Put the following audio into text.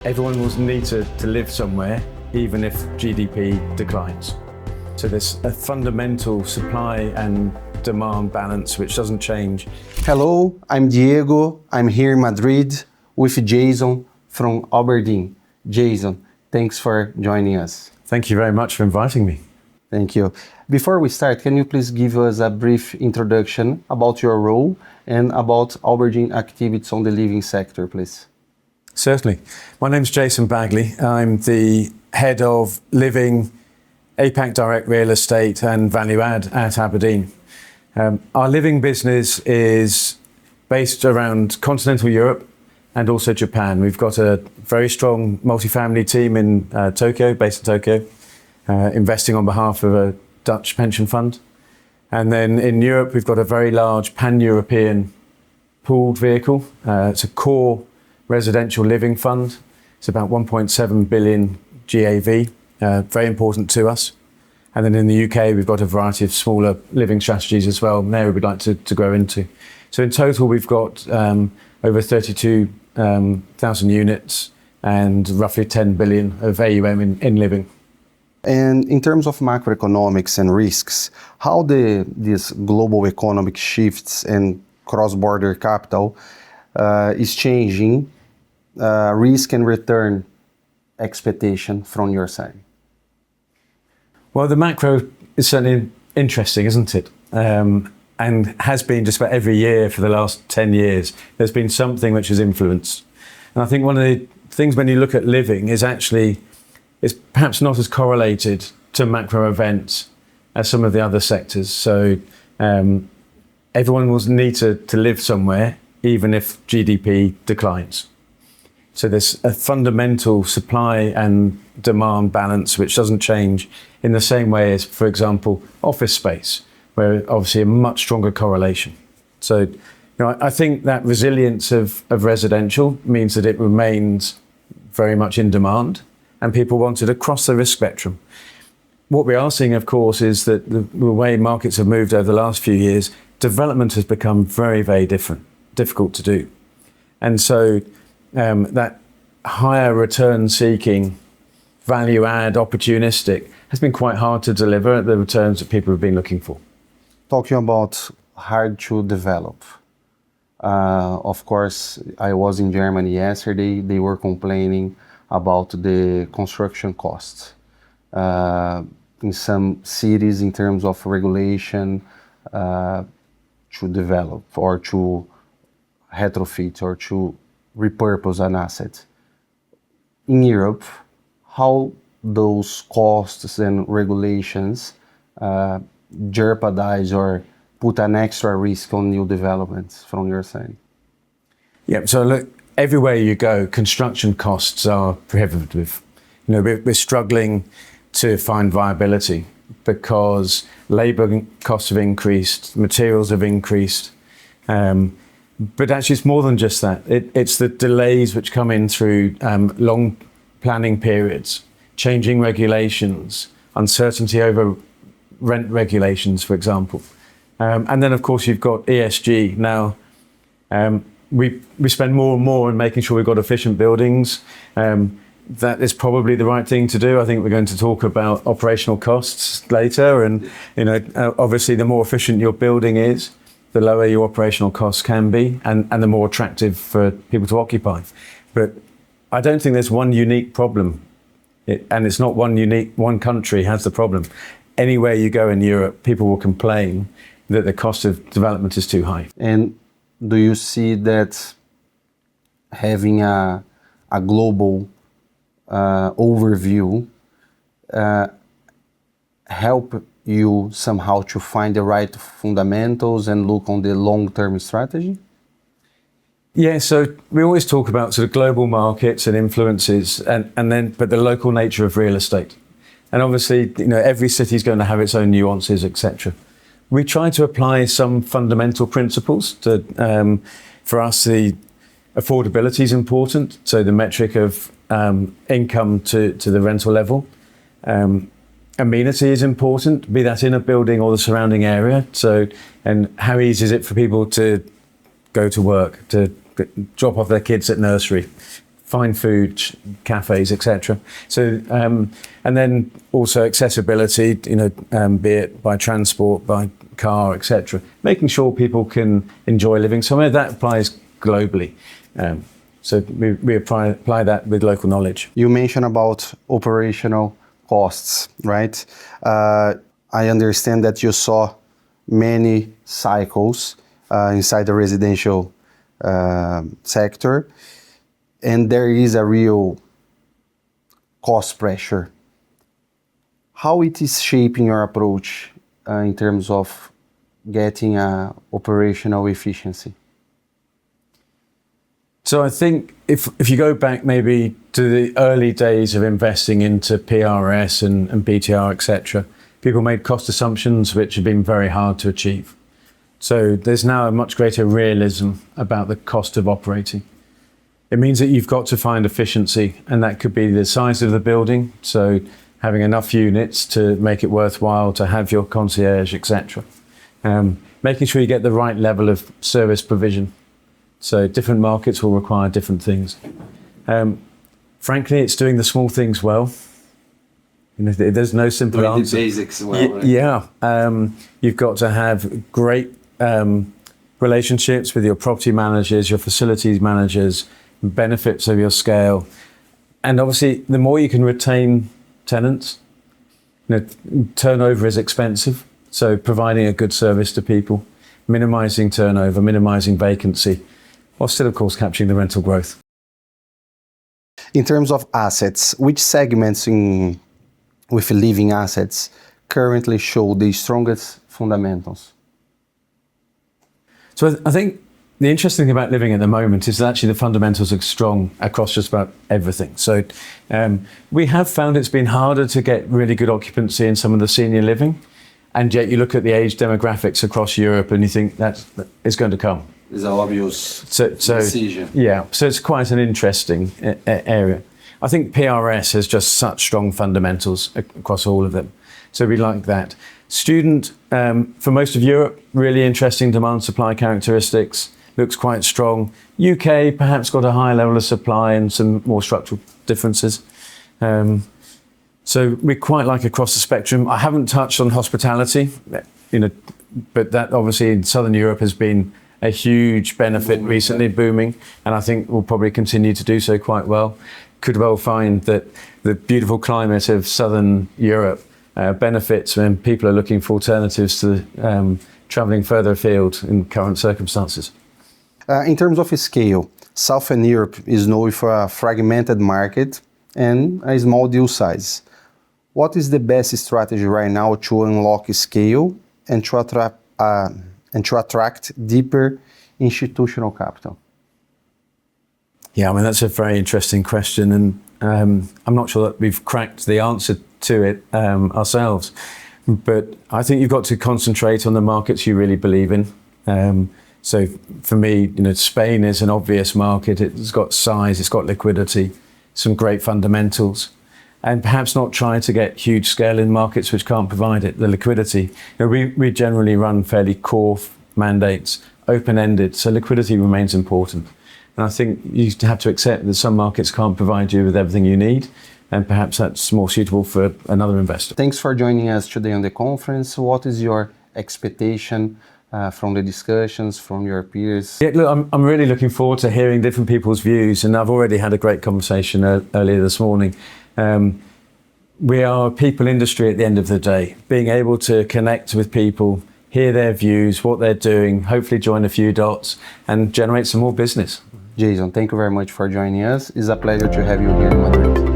Everyone will need to live somewhere, even if GDP declines. So there's a fundamental supply and demand balance which doesn't change. Hello, I'm Diego. I'm here in Madrid with Jason from Aberdeen. Jason, thanks for joining us. Thank you very much for inviting me. Thank you. Before we start, can you please give us a brief introduction about your role and about Aberdeen activities on the living sector, please? Certainly. My name's Jason Baggaley. I'm the head of living, APAC direct real estate and value add at Aberdeen. Our living business is based around continental Europe and also Japan. We've got a very strong multifamily team in Tokyo, based in Tokyo, investing on behalf of a Dutch pension fund. And then in Europe, we've got a very large pan-European pooled vehicle. It's a core residential living fund. It's about 1.7 billion GAV, very important to us. And then in the UK, we've got a variety of smaller living strategies as well, an area we'd like to grow into. So in total, we've got over 32,000 units and roughly 10 billion of AUM in living. And in terms of macroeconomics and risks, how these global economic shifts and cross-border capital is changing risk and return expectation from your side? Well, the macro is certainly interesting, isn't it? And has been just about every year for the last 10 years. There's been something which has influenced. And I think one of the things when you look at living is actually, it's perhaps not as correlated to macro events as some of the other sectors. So everyone will need to live somewhere, even if GDP declines. So there's a fundamental supply and demand balance which doesn't change in the same way as, for example, office space, where obviously a much stronger correlation. So I think that resilience of residential means that it remains very much in demand and people want it across the risk spectrum. What we are seeing, of course, is that the way markets have moved over the last few years, development has become very, very difficult to do. And so that higher return seeking, value add, opportunistic has been quite hard to deliver at the returns that people have been looking for. Talking about hard to develop. Of course, I was in Germany yesterday. They were complaining about the construction costs in some cities in terms of regulation to develop or to retrofit or to repurpose an asset. In Europe, how those costs and regulations jeopardize or put an extra risk on new developments from your side? Yeah, so look, everywhere you go, construction costs are prohibitive. We're struggling to find viability because labour costs have increased, materials have increased. But actually, it's more than just that. It's the delays which come in through long planning periods, changing regulations, uncertainty over rent regulations, for example. And then, of course, you've got ESG. Now, we spend more and more on making sure we've got efficient buildings. That is probably the right thing to do. I think we're going to talk about operational costs later. And, obviously, the more efficient your building is, the lower your operational costs can be and the more attractive for people to occupy. But I don't think there's one unique problem. And it's not one country has the problem. Anywhere you go in Europe, people will complain that the cost of development is too high. And do you see that having a global overview help you somehow to find the right fundamentals and look on the long-term strategy? Yeah, so we always talk about sort of global markets and influences but the local nature of real estate. And obviously, every city is going to have its own nuances, etc. We try to apply some fundamental principles for us, the affordability is important. So the metric of income to the rental level. Amenity is important, be that in a building or the surrounding area. So, and how easy is it for people to go to work, to drop off their kids at nursery, fine food, cafes, etc. So, and then also accessibility, be it by transport, by car, etc. Making sure people can enjoy living somewhere, that applies globally. So we apply that with local knowledge. You mentioned about operational costs, right? I understand that you saw many cycles inside the residential sector, and there is a real cost pressure. How it is shaping your approach in terms of getting operational efficiency? So I think if you go back maybe to the early days of investing into PRS and BTR, etc., people made cost assumptions which have been very hard to achieve. So there's now a much greater realism about the cost of operating. It means that you've got to find efficiency, and that could be the size of the building, so having enough units to make it worthwhile to have your concierge, etc. Making sure you get the right level of service provision. So different markets will require different things. Frankly, it's doing the small things well. There's no simple doing answer. The basics well, right? Yeah, you've got to have great relationships with your property managers, your facilities managers, benefits of your scale, and obviously the more you can retain tenants, turnover is expensive. So providing a good service to people, minimizing turnover, minimizing vacancy, while still, of course, capturing the rental growth. In terms of assets, which segments with living assets currently show the strongest fundamentals? So I think the interesting thing about living at the moment is that actually the fundamentals are strong across just about everything. So we have found it's been harder to get really good occupancy in some of the senior living, and yet you look at the age demographics across Europe and you think that is going to come. It's an obvious decision. Yeah, so it's quite an interesting area. I think PRS has just such strong fundamentals across all of them. So we like that. Student, for most of Europe, really interesting demand-supply characteristics, looks quite strong. UK perhaps got a higher level of supply and some more structural differences. So we quite like across the spectrum. I haven't touched on hospitality, but that obviously in Southern Europe has been a huge benefit recently, booming, and I think will probably continue to do so quite well. Could well find that the beautiful climate of Southern Europe benefits when people are looking for alternatives to travelling further afield in current circumstances. In terms of scale, Southern Europe is known for a fragmented market and a small deal size. What is the best strategy right now to unlock scale and to attract deeper institutional capital? Yeah, I mean, that's a very interesting question, and I'm not sure that we've cracked the answer to it ourselves. But I think you've got to concentrate on the markets you really believe in. So for me, Spain is an obvious market. It's got size, it's got liquidity, some great fundamentals, and perhaps not try to get huge scale in markets which can't provide it, the liquidity. We generally run fairly core mandates, open-ended, so liquidity remains important. And I think you have to accept that some markets can't provide you with everything you need, and perhaps that's more suitable for another investor. Thanks for joining us today on the conference. What is your expectation from the discussions, from your peers? Yeah, look, I'm really looking forward to hearing different people's views, and I've already had a great conversation earlier this morning. We are a people industry at the end of the day. Being able to connect with people, hear their views, what they're doing, hopefully join a few dots and generate some more business. Jason, thank you very much for joining us. It's a pleasure to have you here in Madrid.